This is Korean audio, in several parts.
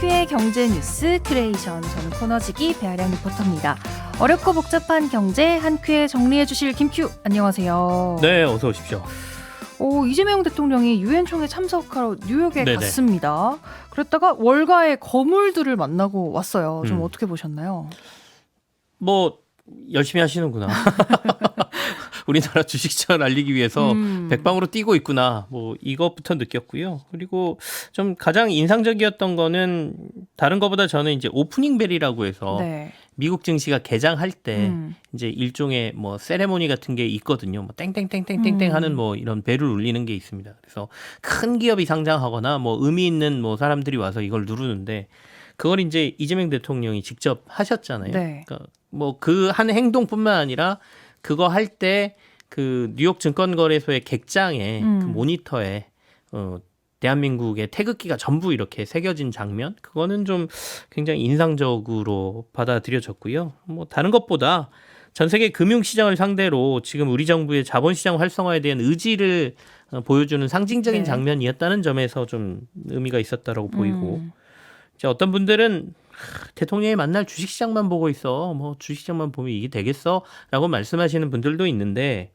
한큐의 경제 뉴스 큐레이션, 저는 코너지기 배아량 리포터입니다. 어렵고 복잡한 경제 한큐에 정리해 주실 김큐, 안녕하세요. 네, 어서 오십시오. 이재명 대통령이 유엔 총회 참석하러 뉴욕에 네네. 갔습니다. 그랬다가 월가의 거물들을 만나고 왔어요. 좀 어떻게 보셨나요? 뭐 열심히 하시는구나. 우리나라 주식시장을 알리기 위해서 백방으로 뛰고 있구나. 뭐 이것부터 느꼈고요. 그리고 좀 가장 인상적이었던 거는 다른 것보다 저는 이제 오프닝 벨이라고 해서 네. 미국 증시가 개장할 때 이제 일종의 뭐 세레모니 같은 게 있거든요. 뭐 땡땡땡땡땡땡 하는 뭐 이런 벨을 울리는 게 있습니다. 그래서 큰 기업이 상장하거나 뭐 의미 있는 뭐 사람들이 와서 이걸 누르는데 그걸 이제 이재명 대통령이 직접 하셨잖아요. 네. 그러니까 뭐 그 한 행동뿐만 아니라 그거 할 때 그 뉴욕 증권거래소의 객장에 그 모니터에 대한민국의 태극기가 전부 이렇게 새겨진 장면, 그거는 좀 굉장히 인상적으로 받아들여졌고요. 뭐 다른 것보다 전 세계 금융시장을 상대로 지금 우리 정부의 자본시장 활성화에 대한 의지를 보여주는 상징적인 네. 장면이었다는 점에서 좀 의미가 있었다라고 보이고, 이제 어떤 분들은 대통령이 만날 주식시장만 보고 있어, 뭐 주식시장만 보면 이게 되겠어?라고 말씀하시는 분들도 있는데,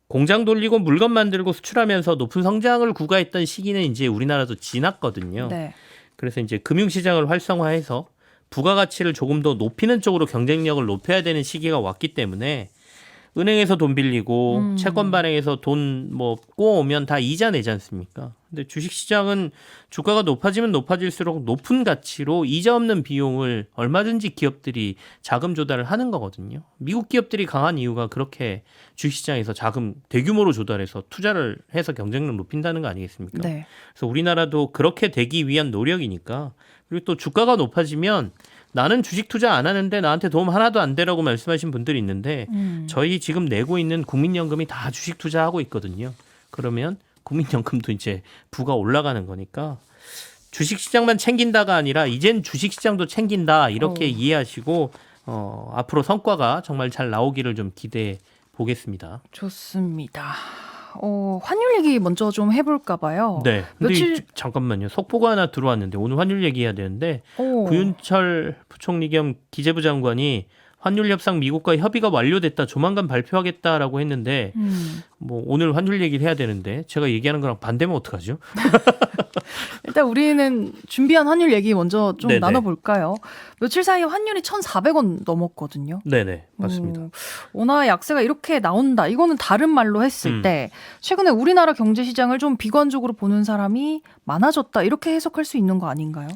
공장 돌리고 물건 만들고 수출하면서 높은 성장을 구가했던 시기는 이제 우리나라도 지났거든요. 네. 그래서 이제 금융시장을 활성화해서 부가가치를 조금 더 높이는 쪽으로 경쟁력을 높여야 되는 시기가 왔기 때문에 은행에서 돈 빌리고 채권 발행해서 돈 뭐 꼬오면 다 이자 내지 않습니까? 근데 주식시장은 주가가 높아지면 높아질수록 높은 가치로 이자 없는 비용을 얼마든지 기업들이 자금 조달을 하는 거거든요. 미국 기업들이 강한 이유가 그렇게 주식시장에서 자금 대규모로 조달해서 투자를 해서 경쟁력 높인다는 거 아니겠습니까? 네. 그래서 우리나라도 그렇게 되기 위한 노력이니까. 그리고 또 주가가 높아지면 나는 주식 투자 안 하는데 나한테 도움 하나도 안 되라고 말씀하신 분들이 있는데 저희 지금 내고 있는 국민연금이 다 주식 투자하고 있거든요. 그러면 국민연금도 이제 부가 올라가는 거니까 주식시장만 챙긴다가 아니라 이젠 주식시장도 챙긴다, 이렇게 이해하시고 앞으로 성과가 정말 잘 나오기를 좀 기대해 보겠습니다. 좋습니다. 환율 얘기 먼저 좀 해볼까 봐요. 네. 근데 며칠- 잠깐만요. 속보가 하나 들어왔는데 오늘 환율 얘기해야 되는데 오. 구윤철 부총리 겸 기재부 장관이 환율 협상 미국과 협의가 완료됐다, 조만간 발표하겠다라고 했는데 뭐 오늘 환율 얘기를 해야 되는데 제가 얘기하는 거랑 반대면 어떡하죠? 일단 우리는 준비한 환율 얘기 먼저 좀 네네. 나눠볼까요? 며칠 사이에 환율이 1,400원 넘었거든요. 네네, 맞습니다. 원화 약세가 이렇게 나온다, 이거는 다른 말로 했을 때 최근에 우리나라 경제 시장을 좀 비관적으로 보는 사람이 많아졌다, 이렇게 해석할 수 있는 거 아닌가요?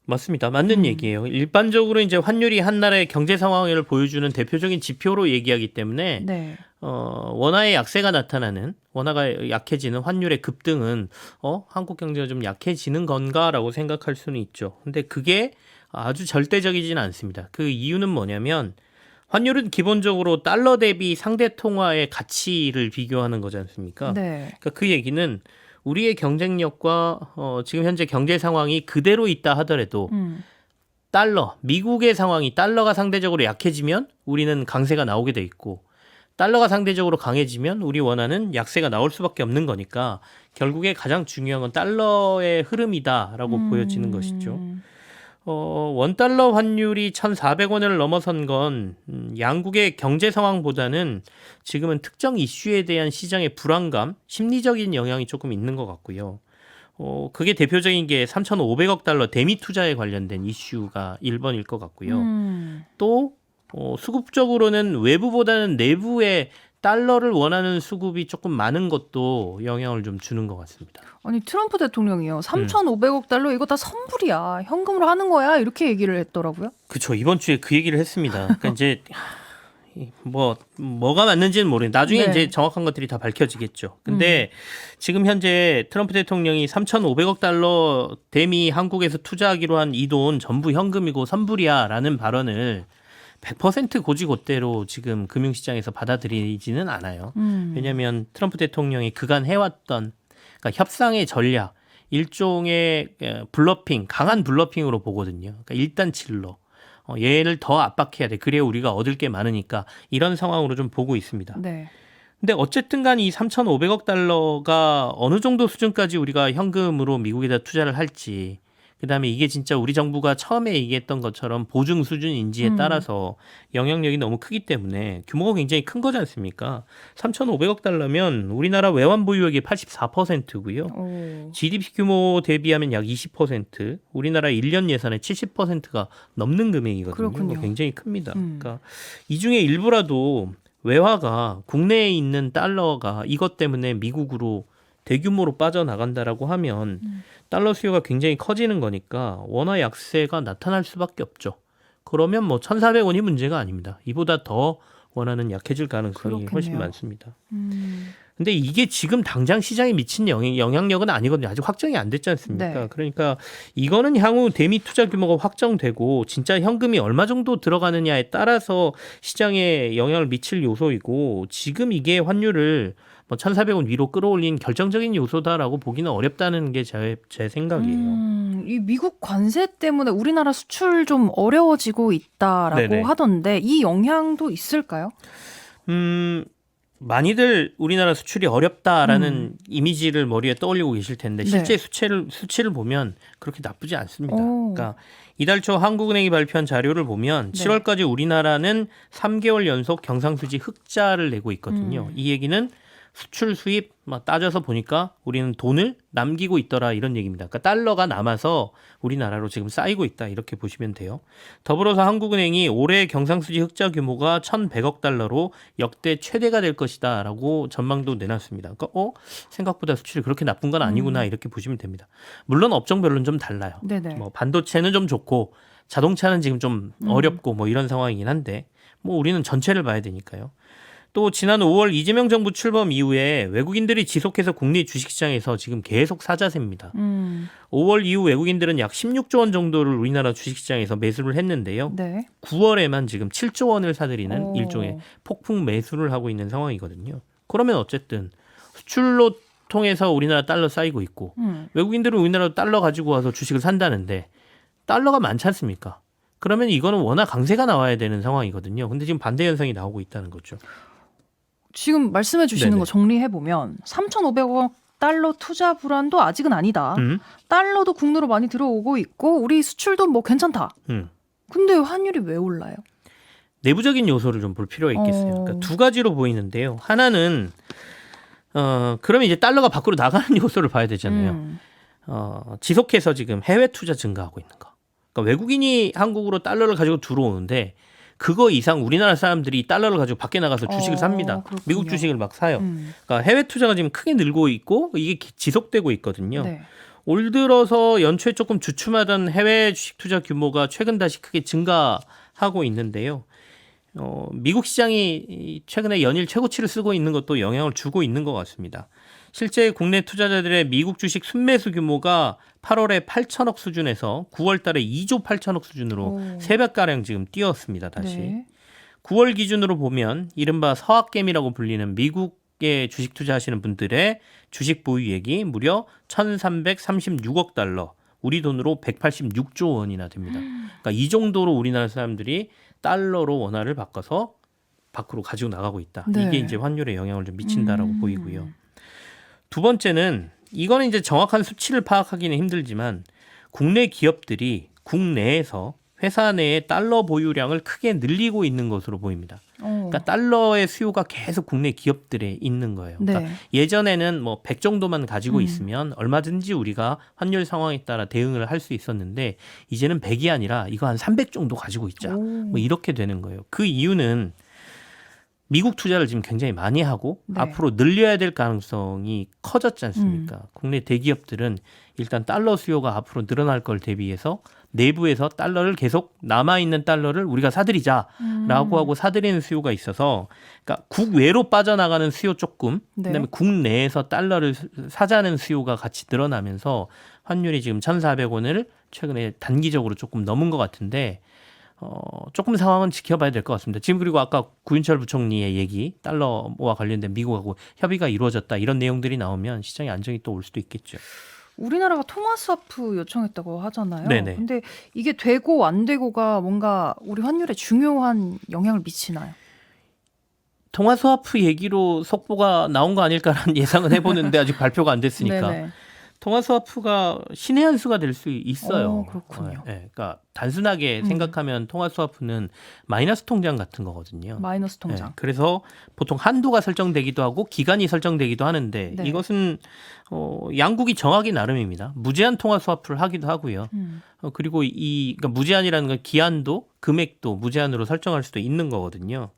맞습니다. 맞는 얘기예요. 일반적으로 이제 환율이 한 나라의 경제 상황을 보여주는 대표적인 지표로 얘기하기 때문에 네. 원화의 약세가 나타나는, 원화가 약해지는 환율의 급등은 한국 경제가 좀 약해지는 건가라고 생각할 수는 있죠. 근데 그게 아주 절대적이지는 않습니다. 그 이유는 뭐냐면 환율은 기본적으로 달러 대비 상대 통화의 가치를 비교하는 거지 않습니까? 네. 그러니까 그 얘기는 우리의 경쟁력과 지금 현재 경제 상황이 그대로 있다 하더라도 달러, 미국의 상황이, 달러가 상대적으로 약해지면 우리는 강세가 나오게 돼 있고, 달러가 상대적으로 강해지면 우리 원화는 약세가 나올 수밖에 없는 거니까 결국에 가장 중요한 건 달러의 흐름이다라고 보여지는 것이죠. 원달러 환율이 1,400원을 넘어선 건 양국의 경제 상황보다는 지금은 특정 이슈에 대한 시장의 불안감, 심리적인 영향이 조금 있는 것 같고요. 그게 대표적인 게 3,500억 달러 대미 투자에 관련된 이슈가 1번일 것 같고요. 또 수급적으로는 외부보다는 내부에 달러를 원하는 수급이 조금 많은 것도 영향을 좀 주는 것 같습니다. 아니, 트럼프 대통령이요, 3,500억 달러 이거 다 선불이야, 현금으로 하는 거야, 이렇게 얘기를 했더라고요. 그렇죠. 이번 주에 그 얘기를 했습니다. 그러니까 이제 뭐가 맞는지는 모르겠는데 나중에 네. 이제 정확한 것들이 다 밝혀지겠죠. 근데 지금 현재 트럼프 대통령이 3,500억 달러 대미 한국에서 투자하기로 한 이 돈 전부 현금이고 선불이야라는 발언을 100% 고지고대로 지금 금융시장에서 받아들이지는 않아요. 왜냐하면 트럼프 대통령이 그간 해왔던, 그러니까 협상의 전략, 일종의 블러핑, 강한 블러핑으로 보거든요. 그러니까 일단 질러. 얘를 더 압박해야 돼. 그래야 우리가 얻을 게 많으니까, 이런 상황으로 좀 보고 있습니다. 네. 근데 어쨌든 간 이 3,500억 달러가 어느 정도 수준까지 우리가 현금으로 미국에다 투자를 할지, 그다음에 이게 진짜 우리 정부가 처음에 얘기했던 것처럼 보증 수준인지에 따라서 영향력이 너무 크기 때문에 규모가 굉장히 큰 거지 않습니까? 3,500억 달러면 우리나라 외환 보유액의 84%고요. 오. GDP 규모 대비하면 약 20%, 우리나라 1년 예산의 70%가 넘는 금액이거든요. 그렇군요. 굉장히 큽니다. 그러니까 이 중에 일부라도 외화가 국내에 있는 달러가 이것 때문에 미국으로 대규모로 빠져나간다라고 하면 달러 수요가 굉장히 커지는 거니까 원화 약세가 나타날 수밖에 없죠. 그러면 뭐 1,400원이 문제가 아닙니다. 이보다 더 원화는 약해질 가능성이 훨씬 그렇겠네요. 많습니다. 근데 이게 지금 당장 시장에 미친 영향력은 아니거든요. 아직 확정이 안 됐지 않습니까? 네. 그러니까 이거는 향후 대미 투자 규모가 확정되고 진짜 현금이 얼마 정도 들어가느냐에 따라서 시장에 영향을 미칠 요소이고 지금 이게 환율을 뭐 1,400원 위로 끌어올린 결정적인 요소다라고 보기는 어렵다는 게 제 생각이에요. 이 미국 관세 때문에 우리나라 수출 좀 어려워지고 있다라고 네네. 하던데 이 영향도 있을까요? 많이들 우리나라 수출이 어렵다라는 이미지를 머리에 떠올리고 계실 텐데 실제 수치를 보면 그렇게 나쁘지 않습니다. 오. 그러니까 이달 초 한국은행이 발표한 자료를 보면 7월까지 우리나라는 3개월 연속 경상수지 흑자를 내고 있거든요. 이 얘기는 수출 수입 막 따져서 보니까 우리는 돈을 남기고 있더라 이런 얘기입니다. 그러니까 달러가 남아서 우리나라로 지금 쌓이고 있다 이렇게 보시면 돼요. 더불어서 한국은행이 올해 경상수지 흑자 규모가 1,100억 달러로 역대 최대가 될 것이다라고 전망도 내놨습니다. 그러니까 생각보다 수출이 그렇게 나쁜 건 아니구나 이렇게 보시면 됩니다. 물론 업종별로는 좀 달라요. 네네. 뭐 반도체는 좀 좋고 자동차는 지금 좀 어렵고 뭐 이런 상황이긴 한데 뭐 우리는 전체를 봐야 되니까요. 또 지난 5월 이재명 정부 출범 이후에 외국인들이 지속해서 국내 주식시장에서 지금 계속 사자세입니다. 5월 이후 외국인들은 약 16조 원 정도를 우리나라 주식시장에서 매수를 했는데요. 네. 9월에만 지금 7조 원을 사들이는 오. 일종의 폭풍 매수를 하고 있는 상황이거든요. 그러면 어쨌든 수출로 통해서 우리나라 달러 쌓이고 있고 외국인들은 우리나라 달러 가지고 와서 주식을 산다는데 달러가 많지 않습니까? 그러면 이거는 워낙 강세가 나와야 되는 상황이거든요. 근데 지금 반대 현상이 나오고 있다는 거죠. 지금 말씀해 주시는 네네. 거 정리해 보면 3,500억 달러 투자 불안도 아직은 아니다. 달러도 국내로 많이 들어오고 있고 우리 수출도 뭐 괜찮다. 근데 환율이 왜 올라요? 내부적인 요소를 좀 볼 필요가 있겠어요. 그러니까 두 가지로 보이는데요. 하나는 그러면 이제 달러가 밖으로 나가는 요소를 봐야 되잖아요. 지속해서 지금 해외 투자 증가하고 있는 거. 그러니까 외국인이 한국으로 달러를 가지고 들어오는데 그거 이상 우리나라 사람들이 달러를 가지고 밖에 나가서 주식을 삽니다. 그렇군요. 미국 주식을 막 사요. 그러니까 해외 투자가 지금 크게 늘고 있고 이게 지속되고 있거든요. 네. 올 들어서 연초에 조금 주춤하던 해외 주식 투자 규모가 최근 다시 크게 증가하고 있는데요. 미국 시장이 최근에 연일 최고치를 쓰고 있는 것도 영향을 주고 있는 것 같습니다. 실제 국내 투자자들의 미국 주식 순매수 규모가 8월에 8천억 수준에서 9월 달에 2조 8천억 수준으로 3배가량 지금 뛰었습니다. 다시. 네. 9월 기준으로 보면 이른바 서학개미라고 불리는 미국에 주식 투자하시는 분들의 주식 보유액이 무려 1,336억 달러, 우리 돈으로 186조 원이나 됩니다. 그러니까 이 정도로 우리나라 사람들이 달러로 원화를 바꿔서 밖으로 가지고 나가고 있다. 네. 이게 이제 환율에 영향을 좀 미친다라고 보이고요. 두 번째는 이거는 이제 정확한 수치를 파악하기는 힘들지만 국내 기업들이 국내에서 회사 내의 달러 보유량을 크게 늘리고 있는 것으로 보입니다. 그러니까 달러의 수요가 계속 국내 기업들에 있는 거예요. 그러니까 네. 예전에는 뭐 100 정도만 가지고 있으면 얼마든지 우리가 환율 상황에 따라 대응을 할 수 있었는데 이제는 100이 아니라 이거 한 300 정도 가지고 있자. 뭐 이렇게 되는 거예요. 그 이유는 미국 투자를 지금 굉장히 많이 하고 네. 앞으로 늘려야 될 가능성이 커졌지 않습니까? 국내 대기업들은 일단 달러 수요가 앞으로 늘어날 걸 대비해서 내부에서 달러를 계속 남아있는 달러를 우리가 사들이자라고 하고 사들이는 수요가 있어서 그러니까 국외로 빠져나가는 수요 조금 네. 그다음에 국내에서 달러를 사자는 수요가 같이 늘어나면서 환율이 지금 1,400원을 최근에 단기적으로 조금 넘은 것 같은데 조금 상황은 지켜봐야 될 것 같습니다. 지금 그리고 아까 구윤철 부총리의 얘기 달러와 관련된 미국하고 협의가 이루어졌다 이런 내용들이 나오면 시장에 안정이 또 올 수도 있겠죠. 우리나라가 통화 스와프 요청했다고 하잖아요. 네네. 근데 이게 되고 안 되고가 뭔가 우리 환율에 중요한 영향을 미치나요? 통화 스와프 얘기로 속보가 나온 거 아닐까라는 예상은 해보는데 아직 발표가 안 됐으니까. 네네. 통화 스와프가 신의 한 수가 될 수 있어요. 그렇군요. 그러니까 단순하게 생각하면 통화 스와프는 마이너스 통장 같은 거거든요. 마이너스 통장. 그래서 보통 한도가 설정되기도 하고 기간이 설정되기도 하는데 네. 이것은 양국이 정하기 나름입니다. 무제한 통화 스와프를 하기도 하고요. 그리고 그러니까 무제한이라는 건 기한도 금액도 무제한으로 설정할 수도 있는 거거든요.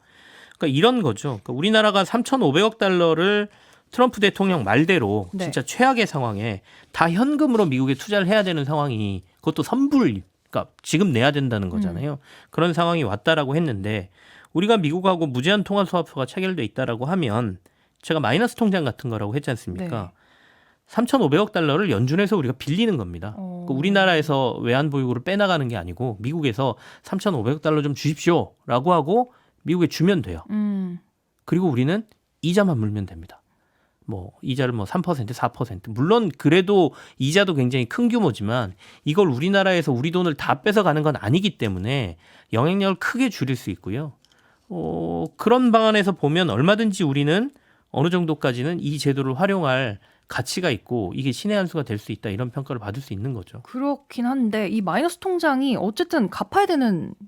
그러니까 이런 거죠. 그러니까 우리나라가 3,500억 달러를 트럼프 대통령 말대로 네. 진짜 최악의 상황에 다 현금으로 미국에 투자를 해야 되는 상황이 그것도 선불, 그러니까 지금 내야 된다는 거잖아요. 그런 상황이 왔다라고 했는데 우리가 미국하고 무제한 통화 스와프가 체결돼 있다라고 하면 제가 마이너스 통장 같은 거라고 했지 않습니까? 네. 3,500억 달러를 연준에서 우리가 빌리는 겁니다. 그러니까 우리나라에서 외환 보유고를 빼나가는 게 아니고 미국에서 3,500억 달러 좀 주십시오라고 하고 미국에 주면 돼요. 그리고 우리는 이자만 물면 됩니다. 뭐 이자를 3%, 4%. 물론 그래도 이자도 굉장히 큰 규모지만 이걸 우리나라에서 우리 돈을 다 뺏어가는 건 아니기 때문에 영향력을 크게 줄일 수 있고요. 그런 방안에서 보면 얼마든지 우리는 어느 정도까지는 이 제도를 활용할 가치가 있고 이게 신의 한 수가 될 수 있다 이런 평가를 받을 수 있는 거죠. 그렇긴 한데 이 마이너스 통장이 어쨌든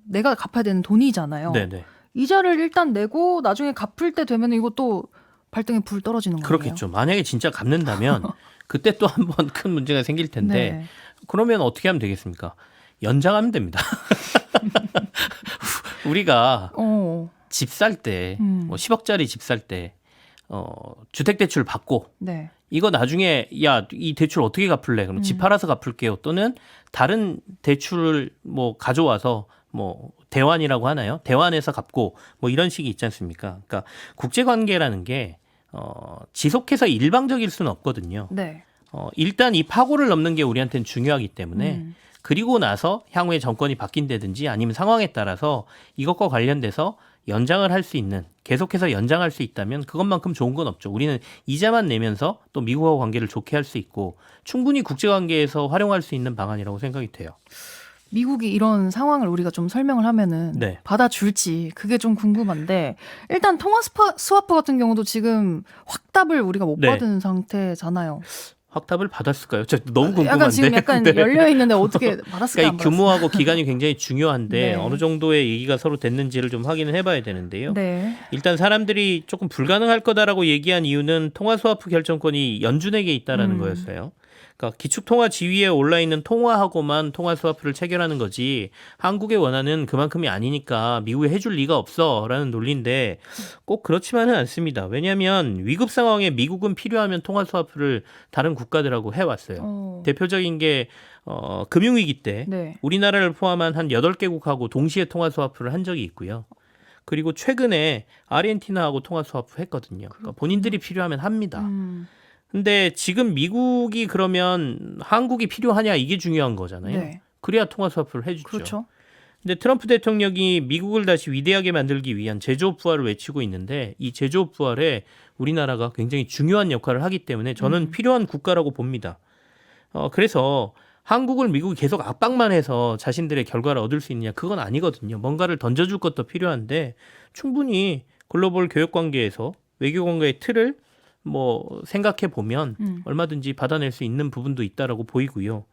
내가 갚아야 되는 돈이잖아요. 네네. 이자를 일단 내고 나중에 갚을 때 되면 이것도 발등에 불 떨어지는 거예요. 그렇겠죠. 만약에 진짜 갚는다면 그때 또 한 번 큰 문제가 생길 텐데 네. 그러면 어떻게 하면 되겠습니까? 연장하면 됩니다. 우리가 집 살 때, 10억짜리 집 살 때, 주택대출 받고, 네. 이거 나중에, 야, 이 대출 어떻게 갚을래? 그럼 집 팔아서 갚을게요. 또는 다른 대출을 가져와서 대환이라고 하나요? 대환해서 갚고, 이런 식이 있지 않습니까? 그러니까 국제관계라는 게, 지속해서 일방적일 수는 없거든요. 네. 일단 이 파고를 넘는 게 우리한테는 중요하기 때문에 그리고 나서 향후에 정권이 바뀐다든지 아니면 상황에 따라서 이것과 관련돼서 연장을 할 수 있는 계속해서 연장할 수 있다면 그것만큼 좋은 건 없죠. 우리는 이자만 내면서 또 미국하고 관계를 좋게 할 수 있고 충분히 국제관계에서 활용할 수 있는 방안이라고 생각이 돼요. 미국이 이런 상황을 우리가 좀 설명을 하면은 네. 받아줄지 그게 좀 궁금한데 일단 통화 스와프 같은 경우도 지금 확답을 우리가 못 네. 받은 상태잖아요. 확답을 받았을까요? 저 너무 궁금한데. 약간 지금 약간 네. 열려 있는데 어떻게 받았을까? 그러니까 이 규모하고 기간이 굉장히 중요한데 네. 어느 정도의 얘기가 서로 됐는지를 좀 확인을 해봐야 되는데요. 네. 일단 사람들이 조금 불가능할 거다라고 얘기한 이유는 통화 스와프 결정권이 연준에게 있다라는 거였어요. 그러니까 기축통화 지위에 올라 있는 통화하고만 통화 스와프를 체결하는 거지 한국의 원하는 그만큼이 아니니까 미국에 해줄 리가 없어라는 논리인데 꼭 그렇지만은 않습니다. 왜냐하면 위급 상황에 미국은 필요하면 통화 스와프를 다른 국가들하고 해왔어요. 대표적인 게 금융위기 때 네. 우리나라를 포함한 한 8개국하고 동시에 통화 스와프를 한 적이 있고요. 그리고 최근에 아르헨티나하고 통화 스와프 했거든요. 그러니까 본인들이 필요하면 합니다. 근데 지금 미국이 그러면 한국이 필요하냐 이게 중요한 거잖아요. 네. 그래야 통화 스와프를 해주죠. 그렇죠. 근데 트럼프 대통령이 미국을 다시 위대하게 만들기 위한 제조업 부활을 외치고 있는데 이 제조업 부활에 우리나라가 굉장히 중요한 역할을 하기 때문에 저는 필요한 국가라고 봅니다. 그래서 한국을 미국이 계속 압박만 해서 자신들의 결과를 얻을 수 있느냐 그건 아니거든요. 뭔가를 던져줄 것도 필요한데 충분히 글로벌 교역 관계에서 외교 관계의 틀을 생각해 보면 얼마든지 받아낼 수 있는 부분도 있다라고 보이고요.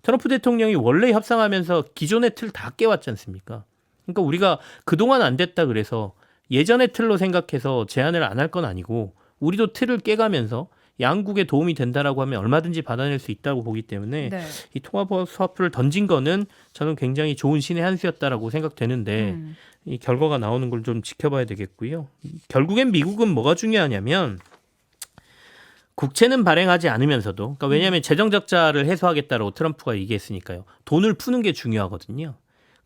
트럼프 대통령이 원래 협상하면서 기존의 틀 다 깨왔지 않습니까? 그러니까 우리가 그동안 안 됐다 그래서 예전의 틀로 생각해서 제안을 안 할 건 아니고 우리도 틀을 깨가면서 양국에 도움이 된다라고 하면 얼마든지 받아낼 수 있다고 보기 때문에 네. 이 통화 스와프를 던진 거는 저는 굉장히 좋은 신의 한 수였다라고 생각되는데 이 결과가 나오는 걸 좀 지켜봐야 되겠고요. 결국엔 미국은 뭐가 중요하냐면 국채는 발행하지 않으면서도 그러니까 왜냐하면 재정 적자를 해소하겠다라고 트럼프가 얘기했으니까요. 돈을 푸는 게 중요하거든요.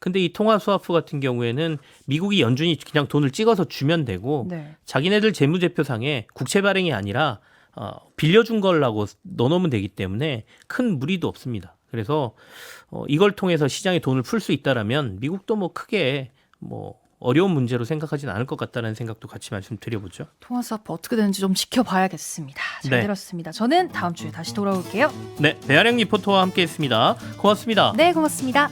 근데 이 통화 스와프 같은 경우에는 미국이 연준이 그냥 돈을 찍어서 주면 되고 네. 자기네들 재무제표상에 국채 발행이 아니라 빌려준 걸라고 넣어놓으면 되기 때문에 큰 무리도 없습니다. 그래서 이걸 통해서 시장에 돈을 풀 수 있다라면 미국도 크게 어려운 문제로 생각하지는 않을 것 같다는 생각도 같이 말씀드려보죠. 통화 스와프 어떻게 되는지 좀 지켜봐야겠습니다. 잘 네. 들었습니다. 저는 다음 주에 다시 돌아올게요. 네, 배아량 리포터와 함께했습니다. 고맙습니다. 네, 고맙습니다.